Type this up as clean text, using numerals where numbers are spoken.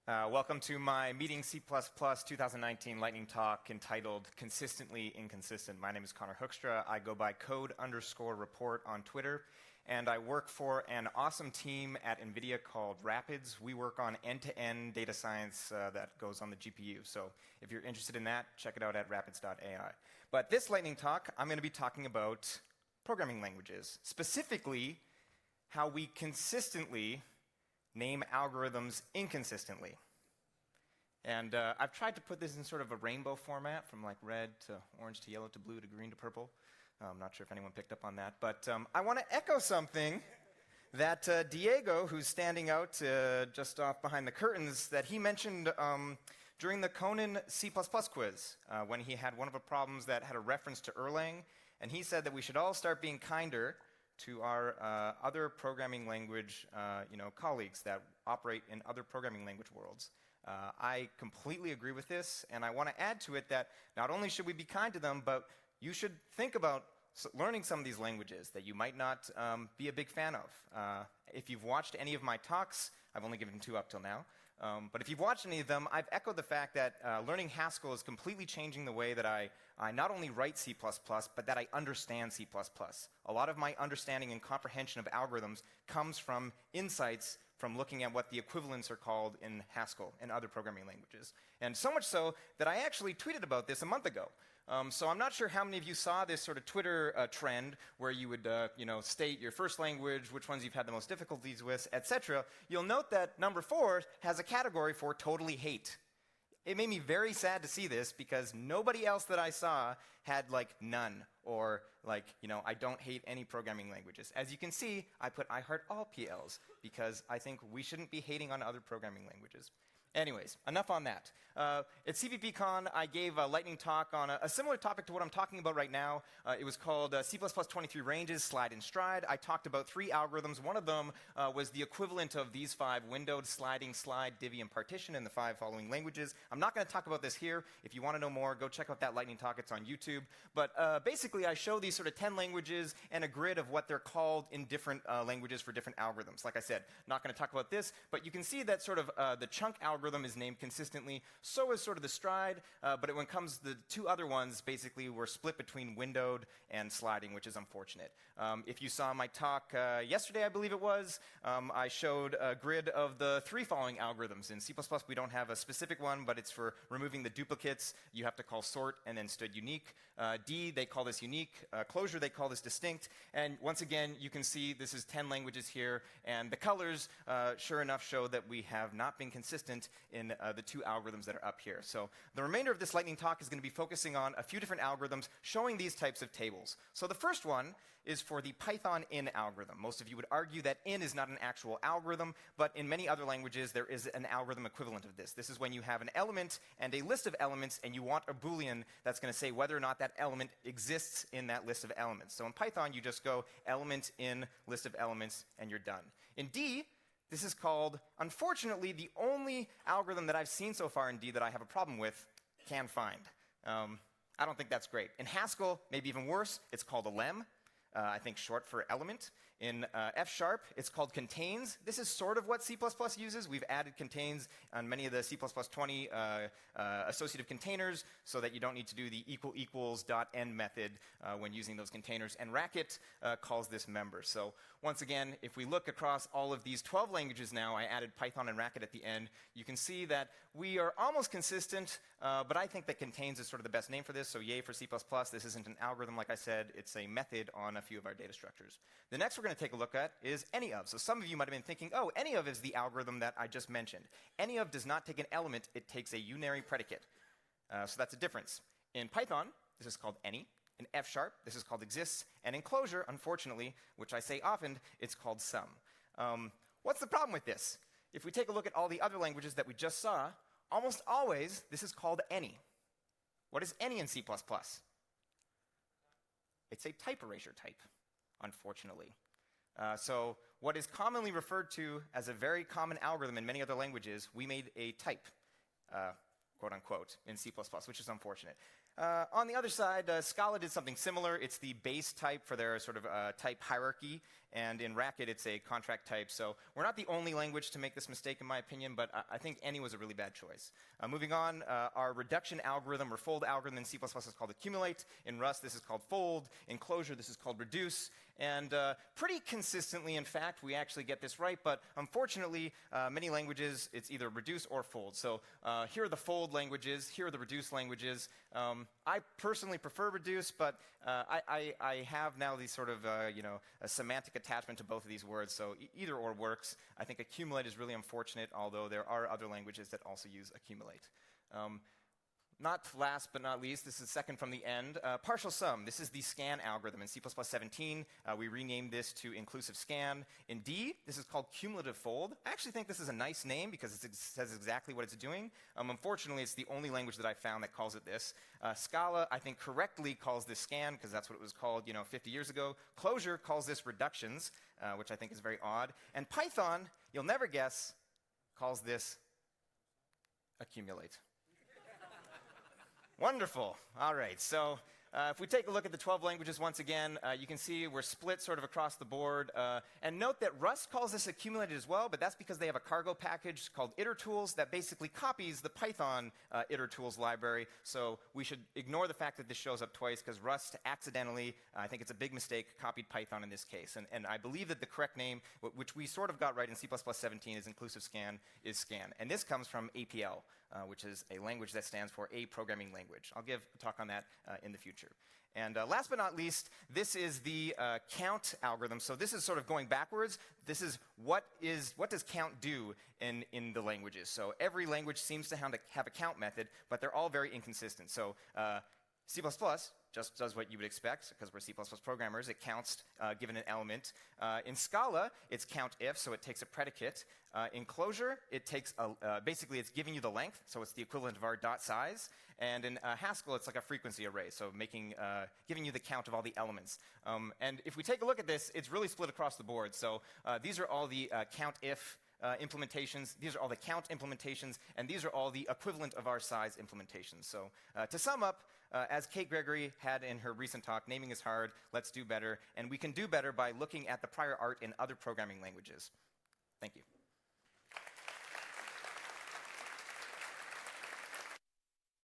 Welcome to my Meeting C++ 2019 lightning talk entitled Consistently Inconsistent. My name is Conor Hoekstra. I go by code_report on Twitter, and I work for an awesome team at NVIDIA called Rapids. We work on end-to-end data science that goes on the GPU. So if you're interested in that, check it out at rapids.ai. But this lightning talk, I'm going to be talking about programming languages, specifically how we consistently name algorithms inconsistently. And I've tried to put this in sort of a rainbow format, from like red to orange to yellow to blue to green to purple. I'm not sure if anyone picked up on that. But I want to echo something that Diego, who's standing out just off behind the curtains, that he mentioned during the Conan C++ quiz, when he had one of the problems that had a reference to Erlang. And he said that we should all start being kinder to our other programming language colleagues that operate in other programming language worlds. I completely agree with this, and I want to add to it that not only should we be kind to them, but you should think about learning some of these languages that you might not be a big fan of. If you've watched any of my talks, I've only given 2 up till now, but if you've watched any of them, I've echoed the fact that learning Haskell is completely changing the way that I not only write C++, but that I understand C++. A lot of my understanding and comprehension of algorithms comes from insights from looking at what the equivalents are called in Haskell and other programming languages. And so much so that I actually tweeted about this a month ago. So I'm not sure how many of you saw this sort of Twitter trend where you would state your first language, which ones you've had the most difficulties with, etc. You'll note that number 4 has a category for totally hate. It made me very sad to see this because nobody else that I saw had none or I don't hate any programming languages. As you can see, I put I heart all PLs because I think we shouldn't be hating on other programming languages. Anyways, enough on that. At CVPCon, I gave a lightning talk on a similar topic to what I'm talking about right now. It was called C++ 23 Ranges, Slide and Stride. I talked about 3 algorithms. One of them was the equivalent of these 5 windowed, sliding, slide, divvy, and partition in the 5 following languages. I'm not going to talk about this here. If you want to know more, go check out that lightning talk. It's on YouTube. But basically, I show these sort of 10 languages and a grid of what they're called in different languages for different algorithms. Like I said, not going to talk about this, but you can see that sort of the chunk algorithm is named consistently. So is sort of the stride, but when it comes to the 2 other ones, basically we're split between windowed and sliding, which is unfortunate. If you saw my talk yesterday, I believe it was, I showed a grid of the 3 following algorithms. In C++, we don't have a specific one, but it's for removing the duplicates. You have to call sort and then stood unique. D, they call this unique. Closure, they call this distinct. And once again, you can see this is 10 languages here, and the colors, sure enough, show that we have not been consistent in the 2 algorithms that are up here. So the remainder of this lightning talk is going to be focusing on a few different algorithms showing these types of tables. So the first one is for the Python in algorithm. Most of you would argue that in is not an actual algorithm, but in many other languages there is an algorithm equivalent of this. This is when you have an element and a list of elements and you want a Boolean that's going to say whether or not that element exists in that list of elements. So in Python you just go element in list of elements and you're done. In D, this is called, unfortunately, the only algorithm that I've seen so far in D that I have a problem with, can find. I don't think that's great. In Haskell, maybe even worse, it's called a lem. I think short for element. In F#, it's called contains. This is sort of what C++ uses. We've added contains on many of the C++ 20 associative containers so that you don't need to do the ==.end method when using those containers. And Racket calls this member. So once again, if we look across all of these 12 languages now, I added Python and Racket at the end, you can see that we are almost consistent, but I think that contains is sort of the best name for this, so yay for C++. This isn't an algorithm, like I said. It's a method on a few of our data structures. The next we're going to take a look at is any_of. So some of you might have been thinking, oh, any_of is the algorithm that I just mentioned. Any_of does not take an element. It takes a unary predicate. So that's a difference. In Python, this is called any. In F#, this is called exists. And in Clojure, unfortunately, which I say often, it's called sum. What's the problem with this? If we take a look at all the other languages that we just saw, almost always this is called any. What is any in C++? It's a type erasure type, unfortunately. So what is commonly referred to as a very common algorithm in many other languages, we made a type, quote unquote, in C++, which is unfortunate. On the other side, Scala did something similar. It's the base type for their sort of type hierarchy. and in Racket, it's a contract type. So we're not the only language to make this mistake, in my opinion, but I think any was a really bad choice. Moving on, our reduction algorithm or fold algorithm in C++ is called accumulate. In Rust, this is called fold. In Clojure, this is called reduce. And pretty consistently, in fact, we actually get this right. But unfortunately, many languages, it's either reduce or fold. So here are the fold languages. Here are the reduce languages. I personally prefer reduce, but I have now these sort of, a semantic attachment to both of these words. So either or works. I think accumulate is really unfortunate, although there are other languages that also use accumulate. Not last but not least, this is second from the end, partial sum. This is the scan algorithm in C++ 17. We renamed this to inclusive scan. In D, this is called cumulative fold. I actually think this is a nice name because it says exactly what it's doing. Unfortunately, it's the only language that I found that calls it this. Scala, I think, correctly calls this scan because that's what it was called 50 years ago. Clojure calls this reductions, which I think is very odd. And Python, you'll never guess, calls this accumulate. Wonderful. All right. So if we take a look at the 12 languages once again, you can see we're split sort of across the board. And note that Rust calls this accumulated as well, but that's because they have a cargo package called itertools that basically copies the Python itertools library. So we should ignore the fact that this shows up twice because Rust accidentally, I think it's a big mistake, copied Python in this case. And I believe that the correct name, which we sort of got right in C++ 17 is inclusive scan, is scan. And this comes from APL, which is a language that stands for a programming language. I'll give a talk on that in the future. And last but not least, this is the count algorithm. So this is sort of going backwards. This is what does count do in the languages. So every language seems to have a count method, but they're all very inconsistent. So C++ just does what you would expect, because we're C++ programmers. It counts given an element. In Scala, it's count if, so it takes a predicate. In Clojure, it takes basically it's giving you the length, so it's the equivalent of our dot size. And in Haskell, it's like a frequency array, so giving you the count of all the elements. And if we take a look at this, it's really split across the board. So these are all the count if implementations. These are all the count implementations, and these are all the equivalent of our size implementations. So to sum up, as Kate Gregory had in her recent talk, naming is hard, let's do better. And we can do better by looking at the prior art in other programming languages. Thank you.